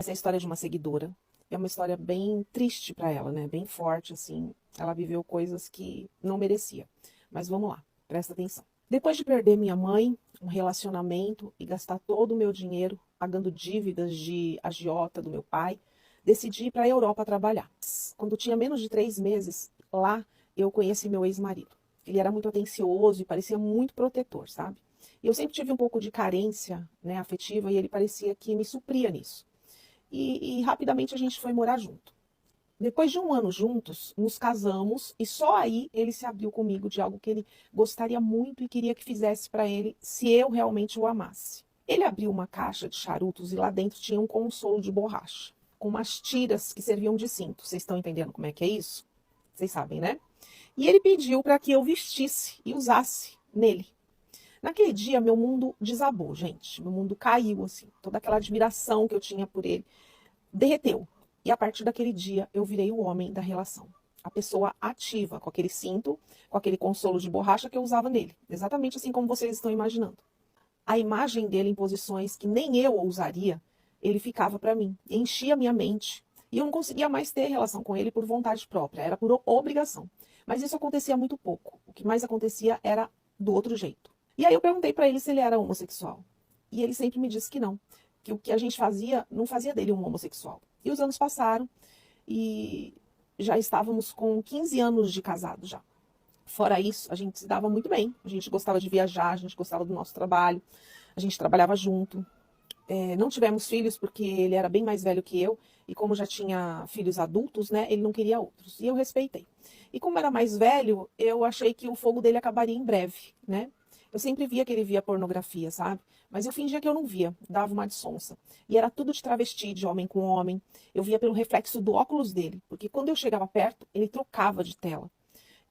Essa é a história de uma seguidora. É uma história bem triste para ela, né? Bem forte, assim. Ela viveu coisas que não merecia. Mas vamos lá, presta atenção. Depois de perder minha mãe, um relacionamento e gastar todo o meu dinheiro pagando dívidas de agiota do meu pai, decidi ir para a Europa trabalhar. Quando tinha menos de 3 meses, lá eu conheci meu ex-marido. Ele era muito atencioso e parecia muito protetor, sabe? E eu sempre tive um pouco de carência, né, afetiva, e ele parecia que me supria nisso. E rapidamente a gente foi morar junto. Depois de um ano juntos, nos casamos e só aí ele se abriu comigo de algo que ele gostaria muito e queria que fizesse para ele se eu realmente o amasse. Ele abriu uma caixa de charutos e lá dentro tinha um consolo de borracha, com umas tiras que serviam de cinto. Vocês estão entendendo como é que é isso? Vocês sabem, né? E ele pediu para que eu vestisse e usasse nele. Naquele dia, meu mundo desabou, gente. Meu mundo caiu, assim. Toda aquela admiração que eu tinha por ele derreteu. E a partir daquele dia, eu virei o homem da relação. A pessoa ativa, com aquele cinto, com aquele consolo de borracha que eu usava nele. Exatamente assim como vocês estão imaginando. A imagem dele em posições que nem eu ousaria, ele ficava para mim. Enchia minha mente. E eu não conseguia mais ter relação com ele por vontade própria. Era por obrigação. Mas isso acontecia muito pouco. O que mais acontecia era do outro jeito. E aí eu perguntei para ele se ele era homossexual. E ele sempre me disse que não. Que o que a gente fazia não fazia dele um homossexual. E os anos passaram e já estávamos com 15 anos de casado já. Fora isso, a gente se dava muito bem. A gente gostava de viajar, a gente gostava do nosso trabalho, a gente trabalhava junto. Não tivemos filhos porque ele era bem mais velho que eu e como já tinha filhos adultos, né, ele não queria outros. E eu respeitei. E como era mais velho, eu achei que o fogo dele acabaria em breve, né? Eu sempre via que ele via pornografia, sabe? Mas eu fingia que eu não via, dava uma de sonsa. E era tudo de travesti, de homem com homem. Eu via pelo reflexo do óculos dele, porque quando eu chegava perto, ele trocava de tela.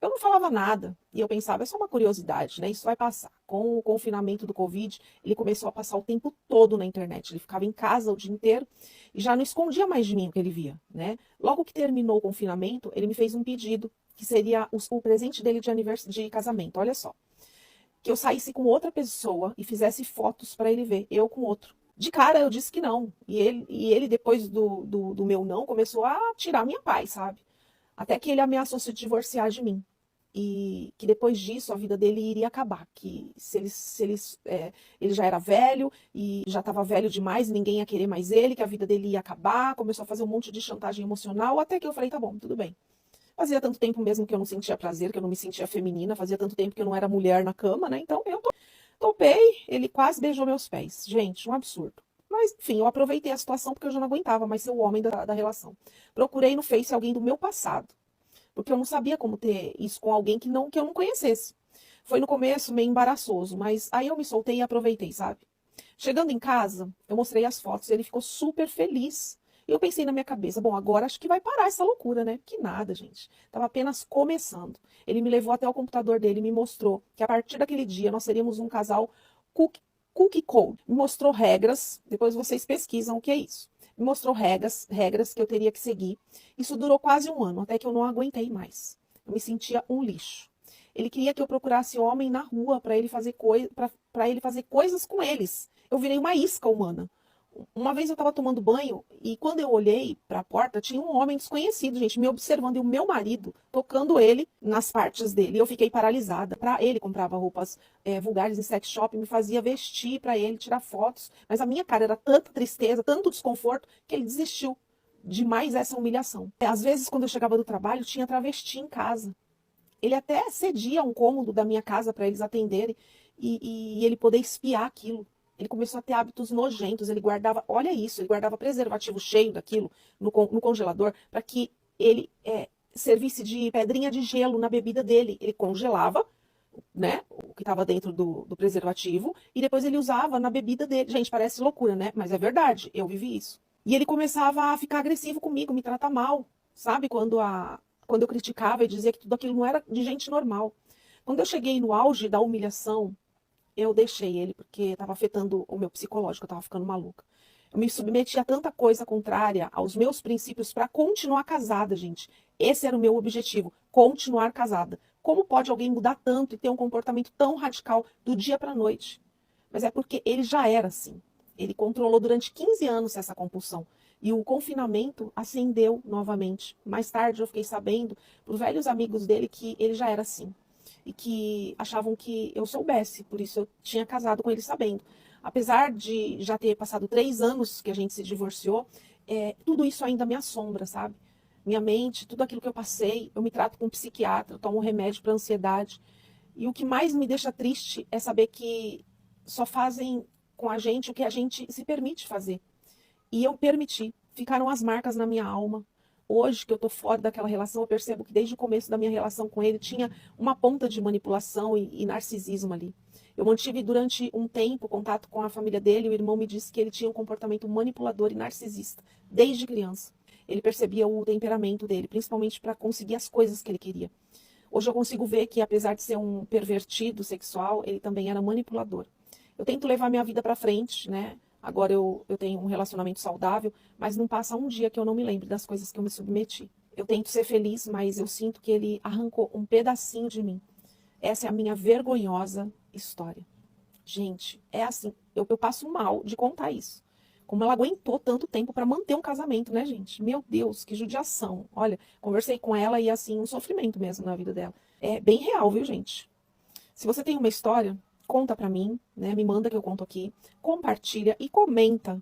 Eu não falava nada e eu pensava, é só uma curiosidade, né? Isso vai passar. Com o confinamento do Covid, ele começou a passar o tempo todo na internet. Ele ficava em casa o dia inteiro e já não escondia mais de mim o que ele via, né? Logo que terminou o confinamento, ele me fez um pedido, que seria o presente dele de casamento. Olha só. Que eu saísse com outra pessoa e fizesse fotos para ele ver, eu com outro. De cara eu disse que não. E ele depois do meu não, começou a tirar minha paz, sabe? Até que ele ameaçou se divorciar de mim. E que depois disso a vida dele iria acabar. Que ele já era velho e já estava velho demais, ninguém ia querer mais ele, que a vida dele ia acabar. Começou a fazer um monte de chantagem emocional, até que eu falei, tá bom, tudo bem. Fazia tanto tempo mesmo que eu não sentia prazer, que eu não me sentia feminina, fazia tanto tempo que eu não era mulher na cama, né? Então eu topei, ele quase beijou meus pés. Gente, um absurdo. Mas, enfim, eu aproveitei a situação porque eu já não aguentava mais ser o homem da relação. Procurei no Face alguém do meu passado, porque eu não sabia como ter isso com alguém que eu não conhecesse. Foi no começo meio embaraçoso, mas aí eu me soltei e aproveitei, sabe? Chegando em casa, eu mostrei as fotos e ele ficou super feliz. E eu pensei na minha cabeça, bom, agora acho que vai parar essa loucura, né? Que nada, gente. Tava apenas começando. Ele me levou até o computador dele e me mostrou que a partir daquele dia nós seríamos um casal cookie code. Me mostrou regras, depois vocês pesquisam o que é isso. Me mostrou regras que eu teria que seguir. Isso durou quase um ano, até que eu não aguentei mais. Eu me sentia um lixo. Ele queria que eu procurasse homem na rua para ele fazer coisas com eles. Eu virei uma isca humana. Uma vez eu estava tomando banho e quando eu olhei para a porta, tinha um homem desconhecido, gente, me observando e o meu marido tocando ele nas partes dele. Eu fiquei paralisada. Para ele comprava roupas vulgares em sex shop, me fazia vestir para ele, tirar fotos. Mas a minha cara era tanta tristeza, tanto desconforto, que ele desistiu de mais essa humilhação. Às vezes, quando eu chegava do trabalho, tinha travesti em casa. Ele até cedia um cômodo da minha casa para eles atenderem e ele poder espiar aquilo. Ele começou a ter hábitos nojentos, ele guardava, olha isso, ele guardava preservativo cheio daquilo no congelador para que ele servisse de pedrinha de gelo na bebida dele. Ele congelava, né, o que estava dentro do preservativo e depois ele usava na bebida dele. Gente, parece loucura, né? Mas é verdade, eu vivi isso. E ele começava a ficar agressivo comigo, me tratar mal, sabe? Quando eu criticava e dizia que tudo aquilo não era de gente normal. Quando eu cheguei no auge da humilhação, eu deixei ele porque estava afetando o meu psicológico, eu estava ficando maluca. Eu me submeti a tanta coisa contrária aos meus princípios para continuar casada, gente. Esse era o meu objetivo, continuar casada. Como pode alguém mudar tanto e ter um comportamento tão radical do dia para a noite? Mas é porque ele já era assim. Ele controlou durante 15 anos essa compulsão. E o confinamento acendeu novamente. Mais tarde eu fiquei sabendo, por velhos amigos dele, que ele já era assim. E que achavam que eu soubesse, por isso eu tinha casado com ele sabendo. Apesar de já ter passado 3 anos que a gente se divorciou, tudo isso ainda me assombra, sabe? Minha mente, tudo aquilo que eu passei, eu me trato com um psiquiatra, eu tomo remédio para ansiedade. E o que mais me deixa triste é saber que só fazem com a gente o que a gente se permite fazer. E eu permiti. Ficaram as marcas na minha alma. Hoje que eu tô fora daquela relação, eu percebo que desde o começo da minha relação com ele tinha uma ponta de manipulação e narcisismo ali. Eu mantive durante um tempo contato com a família dele e o irmão me disse que ele tinha um comportamento manipulador e narcisista desde criança. Ele percebia o temperamento dele, principalmente para conseguir as coisas que ele queria. Hoje eu consigo ver que, apesar de ser um pervertido sexual, ele também era manipulador. Eu tento levar minha vida para frente, né? Agora eu tenho um relacionamento saudável, mas não passa um dia que eu não me lembre das coisas que eu me submeti. Eu tento ser feliz, mas eu sinto que ele arrancou um pedacinho de mim. Essa é a minha vergonhosa história. Gente, é assim, eu passo mal de contar isso. Como ela aguentou tanto tempo para manter um casamento, né, gente? Meu Deus, que judiação. Olha, conversei com ela e assim, um sofrimento mesmo na vida dela. É bem real, viu, gente? Se você tem uma história, conta pra mim, né? Me manda que eu conto aqui. Compartilha e comenta.